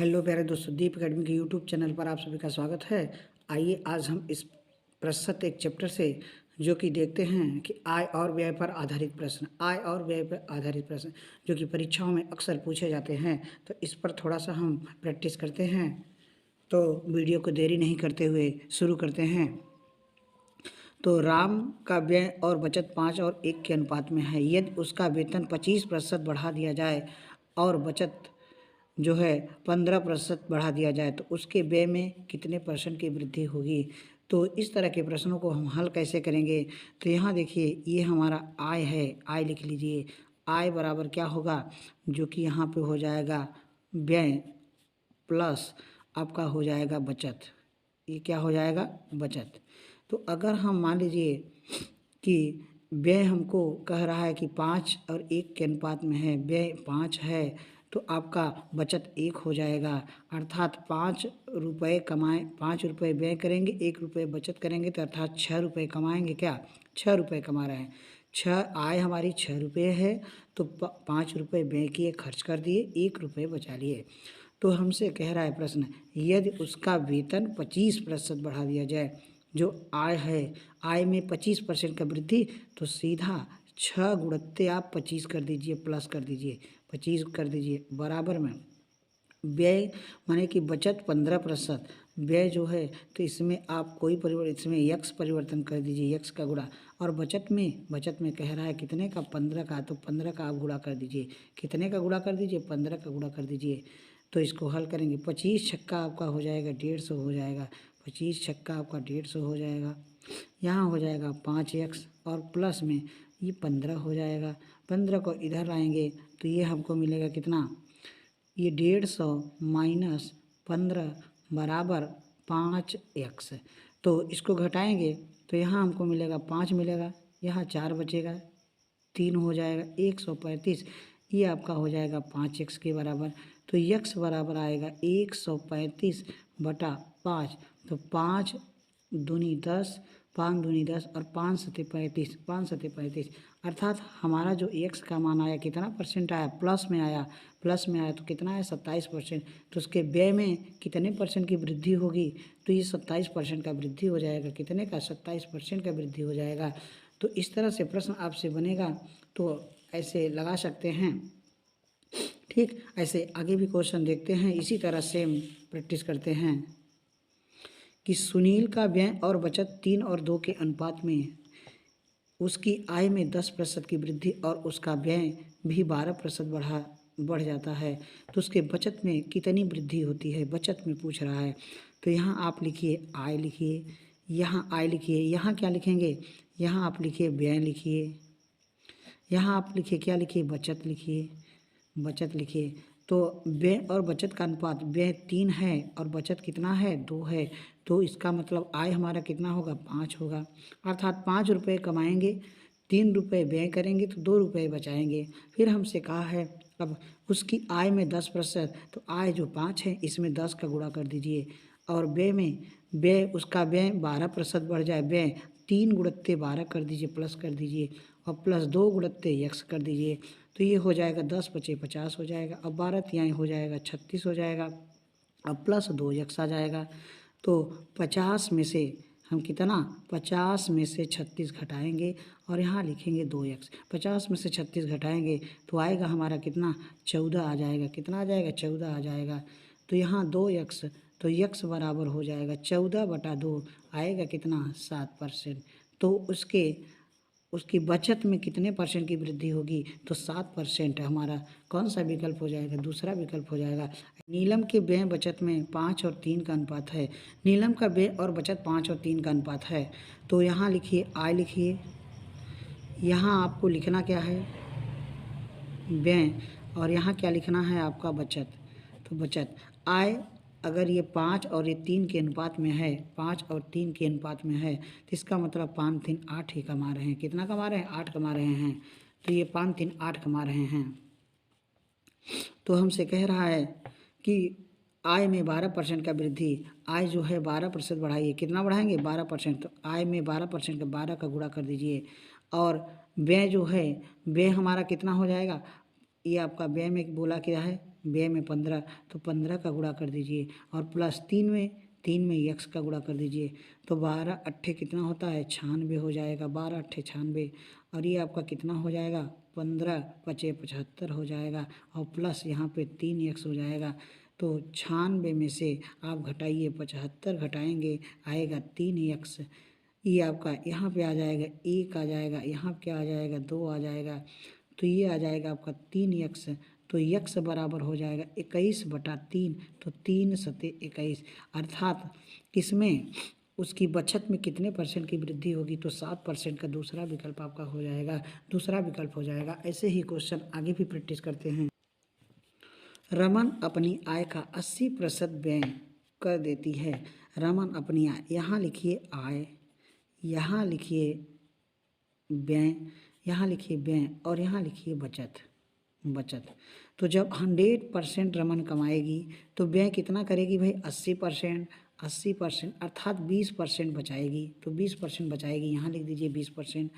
Hello प्यारे दोस्तों, दीप academy के यूट्यूब चैनल पर आप सभी का स्वागत है। आइए आज हम इस प्रस्तुत एक चैप्टर से जो कि देखते हैं कि आय और व्यय पर आधारित प्रश्न, आय और व्यय पर आधारित प्रश्न जो कि परीक्षाओं में अक्सर पूछे जाते हैं। तो इस पर थोड़ा सा हम प्रैक्टिस करते हैं। तो वीडियो को देरी नहीं करते हुए शुरू करते हैं। तो राम का व्यय और बचत 5 और 1 के अनुपात में है। यदि उसका वेतन 25% बढ़ा दिया जाए और बचत जो है 15% बढ़ा दिया जाए तो उसके व्यय में कितने परसेंट की वृद्धि होगी। तो इस तरह के प्रश्नों को हम हल कैसे करेंगे। तो यहाँ देखिए, ये हमारा आय है, आय लिख लीजिए। आय बराबर क्या होगा, जो कि यहाँ पे हो जाएगा व्यय प्लस आपका हो जाएगा बचत। ये क्या हो जाएगा, बचत। तो अगर हम मान लीजिए कि व्यय हमको कह रहा है कि 5 और 1 के अनुपात में है, व्यय 5 है तो आपका बचत 1 हो जाएगा। अर्थात 5 रुपये कमाएँ, 5 रुपये व्यय करेंगे, 1 रुपये बचत करेंगे तो अर्थात 6 रुपये कमाएंगे। क्या 6 रुपये कमा रहे हैं। आय हमारी 6 रुपये है तो 5 रुपये व्यय किए, खर्च कर दिए, 1 रुपये बचा लिए। तो हमसे कह रहा है प्रश्न, यदि उसका वेतन 25% बढ़ा दिया जाए, जो आय है, आय में 25% का वृद्धि, तो सीधा 6 गुणित्ते आप 25 कर दीजिए, प्लस कर दीजिए, 25 कर दीजिए, बराबर में व्यय माने कि बचत 15%, व्यय जो है तो इसमें आप कोई परिवर्तन, इसमें यक्स परिवर्तन कर दीजिए, यक्स का गुणा। और बचत में कह रहा है कितने का, 15 का, तो 15 का आप गुणा कर दीजिए। कितने का गुणा कर दीजिए, 15 का गुणा कर दीजिए। तो इसको हल करेंगे, 25 छक्का आपका हो जाएगा 150 हो जाएगा, 25 छक्का आपका 150 हो जाएगा। यहाँ हो जाएगा 5x और प्लस में ये 15 हो जाएगा। 15 को इधर लाएंगे तो ये हमको मिलेगा कितना, ये 150 माइनस 15 बराबर 5x। तो इसको घटाएंगे तो यहाँ हमको मिलेगा 5 मिलेगा, यहाँ 4 बचेगा, 3 हो जाएगा, 135। ये आपका हो जाएगा 5x के बराबर। तो x बराबर आएगा 135 बटा 5। तो 5 दूनी 10, 5 दूनी 10 और 5 सत्ते 35, 5 सत्ते 35। अर्थात हमारा जो x का मान आया, कितना परसेंट आया, प्लस में आया। प्लस में आया तो कितना है, 27%। तो उसके व्यय में कितने परसेंट की वृद्धि होगी, तो ये 27% का वृद्धि हो जाएगा। कितने का, 27% का वृद्धि हो जाएगा। तो इस तरह से प्रश्न आपसे बनेगा, तो ऐसे लगा सकते हैं। ठीक, ऐसे आगे भी क्वेश्चन देखते हैं, इसी तरह से प्रैक्टिस करते हैं कि सुनील का व्यय और बचत 3 और 2 के अनुपात में है। उसकी आय में 10% की वृद्धि और उसका व्यय भी 12% बढ़ जाता है, तो उसके बचत में कितनी वृद्धि होती है, बचत में पूछ रहा है। तो यहाँ आप लिखिए आय लिखिए, यहाँ आय लिखिए, यहाँ क्या लिखेंगे, यहाँ आप लिखिए व्यय लिखिए, यहाँ आप लिखिए क्या लिखिए, बचत लिखिए, बचत लिखिए। तो व्यय और बचत का अनुपात, व्यय 3 है और बचत कितना है, 2 है। तो इसका मतलब आय हमारा कितना होगा, 5 होगा। अर्थात 5 रुपये कमाएंगे, 3 रुपये व्यय करेंगे तो 2 रुपये बचाएंगे। फिर हमसे कहा है अब उसकी आय में 10%, तो आय जो 5 है इसमें 10 का गुणा कर दीजिए। और व्यय में, व्यय उसका व्यय 12% बढ़ जाए, व्यय 3 गुणित्ते 12 कर दीजिए, प्लस कर दीजिए, और प्लस 2 गुणित्ते x कर दीजिए। तो ये हो जाएगा 10 बचे 50 हो जाएगा। अब 12 तिहाई हो जाएगा 36 हो जाएगा। अब प्लस 2x आ जाएगा। तो 50 में से हम कितना, 50 में से 36 घटाएंगे और यहाँ लिखेंगे 2x। 50 में से 36 घटाएंगे तो आएगा हमारा कितना, 14 आ जाएगा। कितना आ जाएगा, 14 आ जाएगा। तो यहाँ 2x, तो x बराबर हो जाएगा 14 बटा 2, आएगा कितना, 7%। तो उसकी बचत में कितने परसेंट की वृद्धि होगी, तो 7% हमारा कौन सा विकल्प हो जाएगा, दूसरा विकल्प हो जाएगा। नीलम के व्यय बचत में 5 और 3 का अनुपात है। नीलम का व्यय और बचत 5 और 3 का अनुपात है। तो यहाँ लिखिए आय लिखिए, यहाँ आपको लिखना क्या है, व्यय, और यहाँ क्या लिखना है आपका, बचत। तो बचत, आय अगर ये 5 और ये 3 के अनुपात में है, 5 और 3 के अनुपात में है, तो इसका मतलब 5 3 8 ही कमा रहे हैं। कितना कमा रहे हैं, 8 कमा रहे हैं। तो ये 5 3 8 कमा रहे हैं। तो हमसे कह रहा है कि आय में 12% का वृद्धि, आय जो है 12% बढ़ाइए। कितना बढ़ाएंगे, 12%। तो आय में 12% का 12 का गुणा कर दीजिए। और व्यय जो है, व्यय हमारा कितना हो जाएगा, ये आपका व्यय में बोला क्या है, व्यय में 15, तो 15 का गुणा कर दीजिए और प्लस 3 में यक्स का गुणा कर दीजिए, तो 12 अट्ठे कितना होता है 96 हो जाएगा, 12 अट्ठे 96, और ये आपका कितना हो जाएगा 15 पचे 75 हो जाएगा, और प्लस यहाँ पे 3 यक्स हो जाएगा। तो 96 में से आप घटाइए 75 घटाएंगे आएगा 3 यक्स, ये आपका यहाँ पे आ जाएगा 1 आ जाएगा, यहाँ क्या आ जाएगा 2 आ जाएगा, तो ये आ जाएगा आपका 3 यक्स। तो यक्स बराबर हो जाएगा 21/3, तो 3 सते 21, अर्थात इसमें उसकी बचत में कितने % की वृद्धि होगी, तो 7% का दूसरा विकल्प आपका हो जाएगा, दूसरा विकल्प हो जाएगा। ऐसे ही क्वेश्चन आगे भी प्रैक्टिस करते हैं। रमन अपनी आय का 80% व्यय कर देती है। रमन अपनी आय, यहाँ लिखिए आय, यहाँ लिखिए व्यय, यहाँ लिखिए व्यय, और यहाँ लिखिए बचत। तो जब 100% रमन कमाएगी तो व्यय कितना करेगी भाई 80%, अर्थात 20% बचाएगी, तो 20% बचाएगी, यहाँ लिख दीजिए 20%।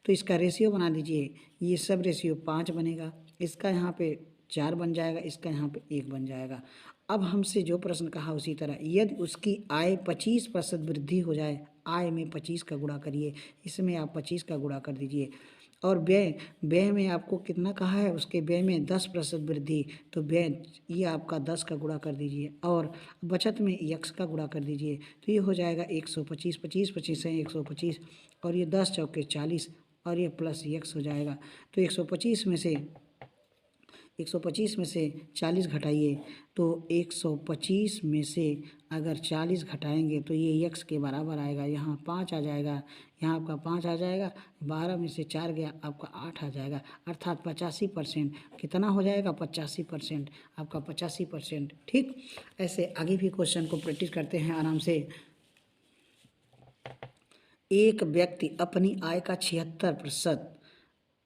तो इसका रेशियो बना दीजिए, ये सब रेशियो 5 बनेगा, इसका यहाँ पे 4 बन जाएगा, इसका यहाँ पे 1 बन जाएगा। अब हमसे जो प्रश्न कहा उसी तरह, यदि उसकी आय 25% वृद्धि हो जाए, आय में 25 का गुणा करिए, इसमें आप 25 का गुणा कर दीजिए, और व्यय में आपको कितना कहा है, उसके व्यय में 10% वृद्धि, तो व्यय ये आपका 10 का गुणा कर दीजिए, और बचत में यक्स का गुणा कर दीजिए, तो ये हो जाएगा 125, 25 है 125, और ये 10 चौके 40, और ये प्लस यक्स हो जाएगा। तो 125 में से 40 घटाइए, तो 125 में से अगर 40 घटाएंगे तो ये यक्स के बराबर आएगा, यहाँ 5 आ जाएगा, यहाँ आपका 5 आ जाएगा, 12 में से 4 गया आपका 8 आ जाएगा, अर्थात 85%। कितना हो जाएगा 85%, आपका 85%। ठीक, ऐसे आगे भी क्वेश्चन को प्रैक्टिस करते हैं आराम से। एक व्यक्ति अपनी आय का 76%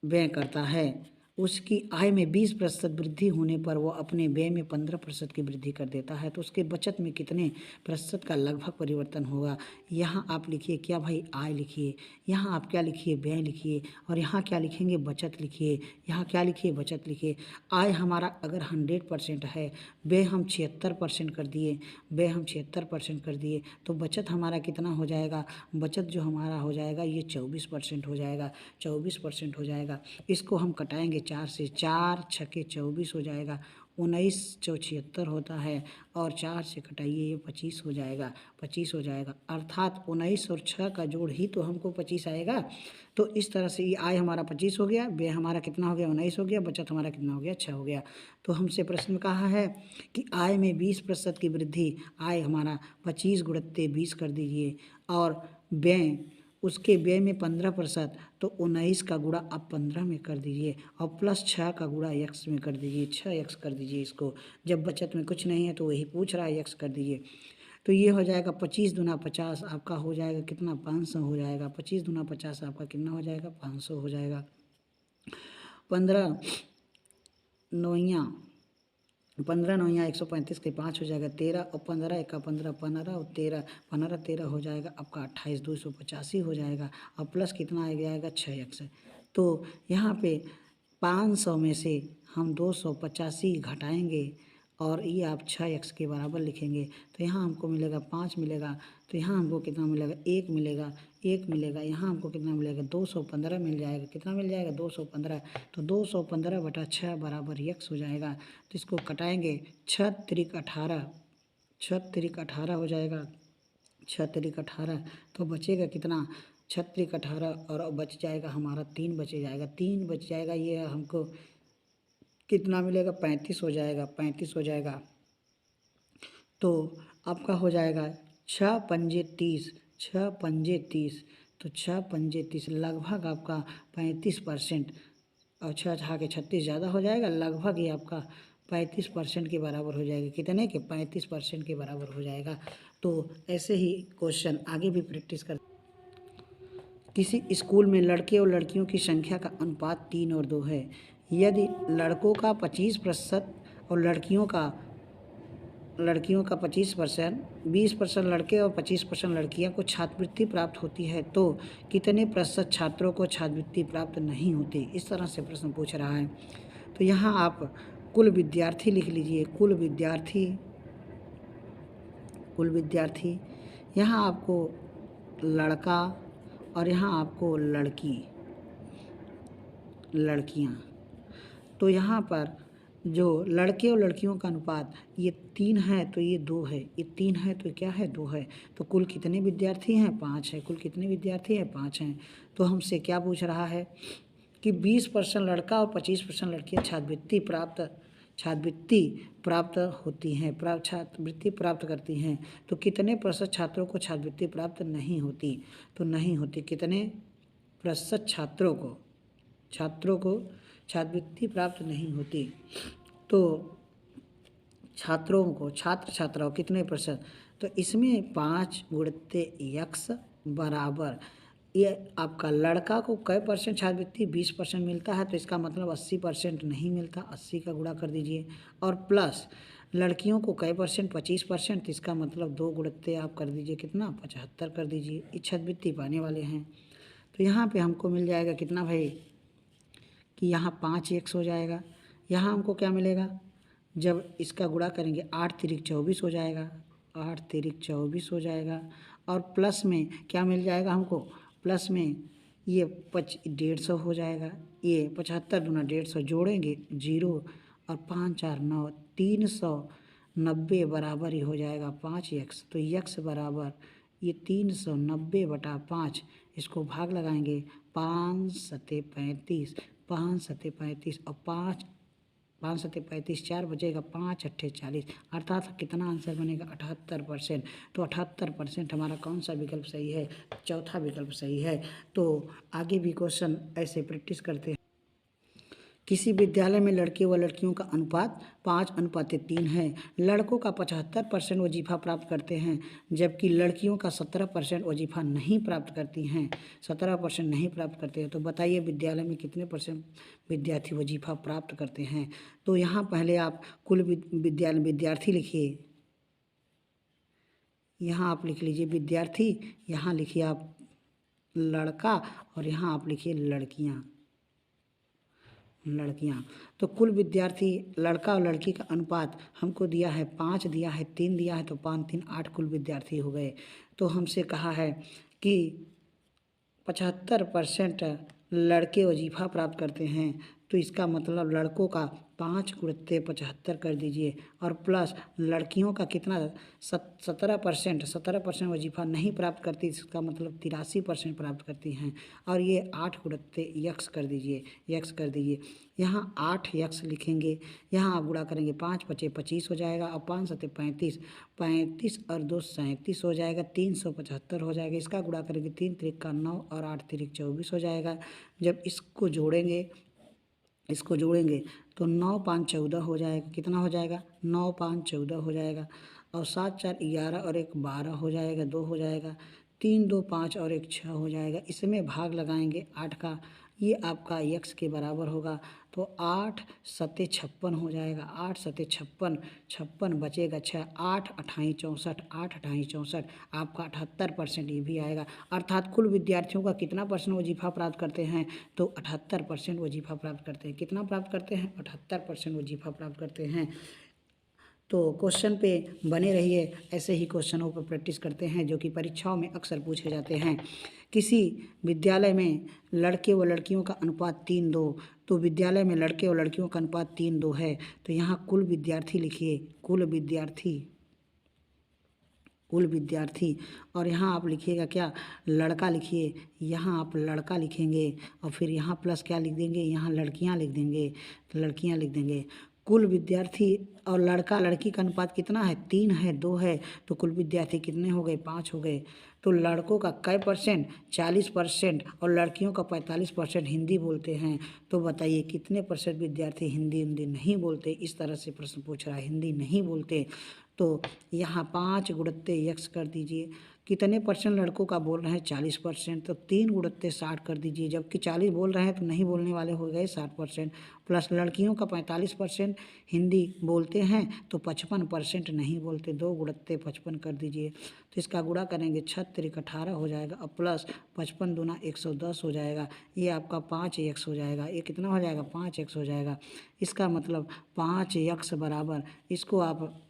व्यय करता है, उसकी आय में 20% वृद्धि होने पर वह अपने व्यय में 15% की वृद्धि कर देता है, तो उसके बचत में कितने प्रतिशत का लगभग परिवर्तन होगा। यहाँ आप लिखिए क्या भाई आय लिखिए, यहाँ आप क्या लिखिए व्यय लिखिए, और यहाँ क्या लिखेंगे बचत लिखिए, यहाँ क्या लिखिए बचत लिखिए। आय हमारा अगर 100% है, व्यय हम 76% कर दिए, तो बचत हमारा कितना हो जाएगा, बचत जो हमारा हो जाएगा ये 24% हो जाएगा, 24% हो जाएगा। इसको हम कटाएंगे 4 से, 4 छके 24 हो जाएगा, 19 चौ 76 होता है, और 4 से कटाइए ये 25 हो जाएगा, 25 हो जाएगा, अर्थात 19 और 6 का जोड़ ही तो हमको 25 आएगा। तो इस तरह से ये आय हमारा 25 हो गया, व्यय हमारा कितना हो गया 19 हो गया, बचत हमारा कितना हो गया 6 हो गया। तो हमसे प्रश्न कहा है कि आय में 20% की वृद्धि, आय हमारा 25 गुणित 20 कर दीजिए, और व्यय उसके व्यय में 15%, तो 19 का गुणा आप 15 में कर दीजिए, और प्लस 6 का गुणा यक्स में कर दीजिए, 6 यक्स कर दीजिए इसको। जब बचत में कुछ नहीं है तो वही पूछ रहा है, यक्स कर दीजिए। तो ये हो जाएगा 25 दूना 50, आपका हो जाएगा कितना 500 हो जाएगा, 25 दूना 50 आपका कितना हो जाएगा 500 हो जाएगा। 15 नौइयाँ 135 के 5 हो जाएगा 13, और 15 एका 15, 15 और 13, 15 13 हो जाएगा आपका 28, 285 हो जाएगा, और प्लस कितना आ जाएगा 6 यक्स। तो यहाँ पे 500 में से हम 285 घटाएंगे, और ये आप 6 यक्स के बराबर लिखेंगे, तो यहाँ हमको मिलेगा 5 मिलेगा, तो यहाँ हमको कितना मिलेगा 1 मिलेगा, 1 मिलेगा, यहाँ हमको कितना मिलेगा 215 मिल जाएगा, कितना मिल जाएगा 215, तो 215/6 बराबर यक्स हो जाएगा। तो इसको कटाएंगे 6 त्रिक 18, 6 त्रिक 18 हो जाएगा, 6 त्रिक 18, तो बचेगा कितना 6 त्रिक 18, और बच जाएगा हमारा 3 बच जाएगा, 3 बच जाएगा, ये हमको कितना मिलेगा 35 हो जाएगा, 35 हो जाएगा। तो आपका हो जाएगा 6 पंजे 30, 6 पंजे 30, तो 6 पंजे 30 लगभग आपका 35%, और 6 छः के 36 ज़्यादा हो जाएगा, लगभग ये आपका 35% के बराबर हो जाएगा, कितने के 35% के बराबर हो जाएगा। तो ऐसे ही क्वेश्चन आगे भी प्रैक्टिस कर। किसी स्कूल में लड़के और लड़कियों की संख्या का अनुपात 3 और 2 है, यदि लड़कों का 25% और लड़कियों का 25%, 20% लड़के और 25% लड़कियां को छात्रवृत्ति प्राप्त होती है, तो कितने प्रतिशत छात्रों को छात्रवृत्ति प्राप्त नहीं होती। इस तरह से प्रश्न पूछ रहा है। तो यहाँ आप कुल विद्यार्थी लिख लीजिए, कुल विद्यार्थी। यहाँ आपको लड़का और यहाँ आपको लड़कियाँ। तो यहाँ पर जो लड़के और लड़कियों का अनुपात ये 3 है तो ये 2 है, ये 3 है तो क्या है 2 है। तो कुल कितने विद्यार्थी हैं 5 है। कुल कितने विद्यार्थी हैं 5 हैं। तो हमसे क्या पूछ रहा है कि 20% लड़का और 25% लड़कियाँ छात्रवृत्ति प्राप्त होती हैं, छात्रवृत्ति प्राप्त करती हैं। तो कितने प्रतिशत छात्रों को छात्रवृत्ति प्राप्त नहीं होती। तो नहीं होती, कितने प्रतिशत छात्रों को छात्रवृत्ति प्राप्त नहीं होती। तो छात्राओं कितने प्रतिशत, तो इसमें 5 गुणित x बराबर, ये आपका लड़का को कै परसेंट छात्रवृत्ति 20% मिलता है, तो इसका मतलब 80% नहीं मिलता, 80 का गुणा कर दीजिए। और प्लस लड़कियों को कै परसेंट 25%, तो इसका मतलब 2 गुणित आप कर दीजिए कितना 75 कर दीजिए। ये छात्रवृत्ति पाने वाले हैं। तो यहाँ पे हमको मिल जाएगा कितना भाई कि यहाँ 5x हो जाएगा। यहाँ हमको क्या मिलेगा, जब इसका गुणा करेंगे 8 तिरिक 24 हो जाएगा, 8 तिरिक 24 हो जाएगा। और प्लस में क्या मिल जाएगा हमको, प्लस में ये 150 हो जाएगा। ये 75 दूना 150 जोड़ेंगे 0 और 5 4 9 390 बराबर ही हो जाएगा 5x। तो x बराबर ये 390/5, इसको भाग लगाएंगे 5 सते 35, 5 सते 35 और 5 सते 35, 4 बचेगा 5 अट्ठे 40, अर्थात कितना आंसर बनेगा 78%। तो 78% हमारा कौन सा विकल्प सही है, चौथा विकल्प सही है। तो आगे भी क्वेश्चन ऐसे प्रैक्टिस करते हैं। किसी विद्यालय में लड़के व लड़कियों का अनुपात 5:3 है। लड़कों का 75% वजीफा प्राप्त करते हैं, जबकि लड़कियों का 17% वजीफा नहीं प्राप्त करती हैं, 17% नहीं प्राप्त करते हैं। तो बताइए विद्यालय में कितने % विद्यार्थी वजीफा प्राप्त करते हैं। तो यहाँ पहले आप कुल विद्यार्थी लिखिए, यहाँ आप लिख लीजिए विद्यार्थी, यहाँ लिखिए आप लड़का और यहाँ आप लिखिए लड़कियाँ। तो कुल विद्यार्थी लड़का और लड़की का अनुपात हमको दिया है 5, दिया है 3, दिया है, तो 5 3 8 कुल विद्यार्थी हो गए। तो हमसे कहा है कि 75% लड़के वजीफा प्राप्त करते हैं, तो इसका मतलब लड़कों का 5 गुणित 75 कर दीजिए और प्लस लड़कियों का कितना 17% वजीफा नहीं प्राप्त करती, इसका मतलब 83% प्राप्त करती हैं। और ये 8 गुणित x कर दीजिए, यहाँ 8x लिखेंगे, यहाँ आप गुणा करेंगे 5 × 5 = 25 हो जाएगा और 5 × 7 = 35, 35 और 2 = 37 हो जाएगा, 375 हो जाएगा। इसका गुणा करेंगे 3 तिरिक का 9 और 8 तिरिक 24 हो जाएगा। जब इसको जोड़ेंगे तो 9 5 14 हो जाएगा, कितना हो जाएगा 9 5 14 हो जाएगा। और 7 4 11 और 1 12 हो जाएगा, 2 हो जाएगा, 3 2 5 और 1 6 हो जाएगा। इसमें भाग लगाएंगे 8 का, ये आपका x के बराबर होगा, तो 8 सते 56 हो जाएगा, 8 सते 56, 56 बचेगा 6, 8 अठाई 64, 8 अठाई 64, आपका 78% ये भी आएगा। अर्थात कुल विद्यार्थियों का कितना % वजीफा प्राप्त करते हैं, तो 78% वजीफा प्राप्त करते हैं। कितना प्राप्त करते हैं, 78% वजीफा प्राप्त करते हैं। तो क्वेश्चन पे बने रहिए, ऐसे ही क्वेश्चनों पर प्रैक्टिस करते हैं जो कि परीक्षाओं में अक्सर पूछे जाते हैं। किसी विद्यालय में लड़के व लड़कियों का अनुपात 3:2, तो विद्यालय में लड़के और लड़कियों का अनुपात 3:2 है। तो यहाँ कुल विद्यार्थी लिखिए, कुल विद्यार्थी और यहाँ आप लिखिएगा क्या, लड़का लिखिए, यहाँ आप लड़का लिखेंगे और फिर यहाँ प्लस क्या लिख देंगे, यहाँ लड़कियाँ लिख देंगे, तो लड़कियाँ लिख देंगे। कुल विद्यार्थी और लड़का लड़की का अनुपात कितना है, 3 है 2 है, तो कुल विद्यार्थी कितने हो गए, 5 हो गए। तो लड़कों का कै %, 40% और लड़कियों का 45% हिंदी बोलते हैं। तो बताइए कितने % विद्यार्थी हिंदी नहीं बोलते। इस तरह से प्रश्न पूछ रहा है, हिंदी नहीं बोलते। तो यहाँ 5 गुणित x कर दीजिए, कितने परसेंट लड़कों का बोल रहे हैं 40%, तो 3 गुणित 60 कर दीजिए, जबकि 40 बोल रहे हैं तो नहीं बोलने वाले हो गए 60%, प्लस लड़कियों का 45% हिंदी बोलते हैं तो 55% नहीं बोलते, 2 गुणित 55 कर दीजिए। तो इसका गुणा करेंगे 6 18 हो जाएगा, और प्लस 55 दूना 110 हो जाएगा, ये आपका 5x हो जाएगा। ये कितना हो जाएगा? 5x हो जाएगा। इसका मतलब 5x बराबर, इसको आप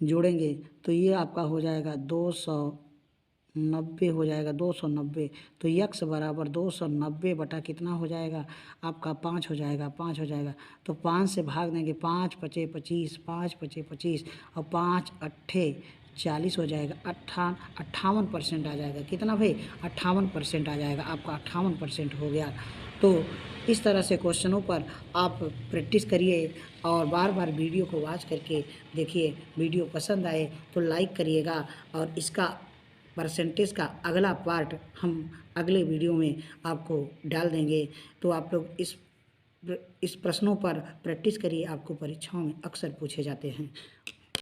जोड़ेंगे तो ये आपका हो जाएगा 290 हो जाएगा, 290। तो यक्स बराबर 290 बटा कितना हो जाएगा आपका? 5 हो जाएगा, 5 हो जाएगा। तो 5 से भाग देंगे, 5 पचे 25, 5 पचे 25 और 5 अट्ठे 40 हो जाएगा, 58% आ जाएगा। कितना भाई? 58% आ जाएगा आपका, 58% हो गया। तो इस तरह से क्वेश्चनों पर आप प्रैक्टिस करिए और बार बार वीडियो को वॉच करके देखिए। वीडियो पसंद आए तो लाइक करिएगा, और इसका परसेंटेज का अगला पार्ट हम अगले वीडियो में आपको डाल देंगे। तो आप लोग इस प्रश्नों पर प्रैक्टिस करिए, आपको परीक्षाओं में अक्सर पूछे जाते हैं।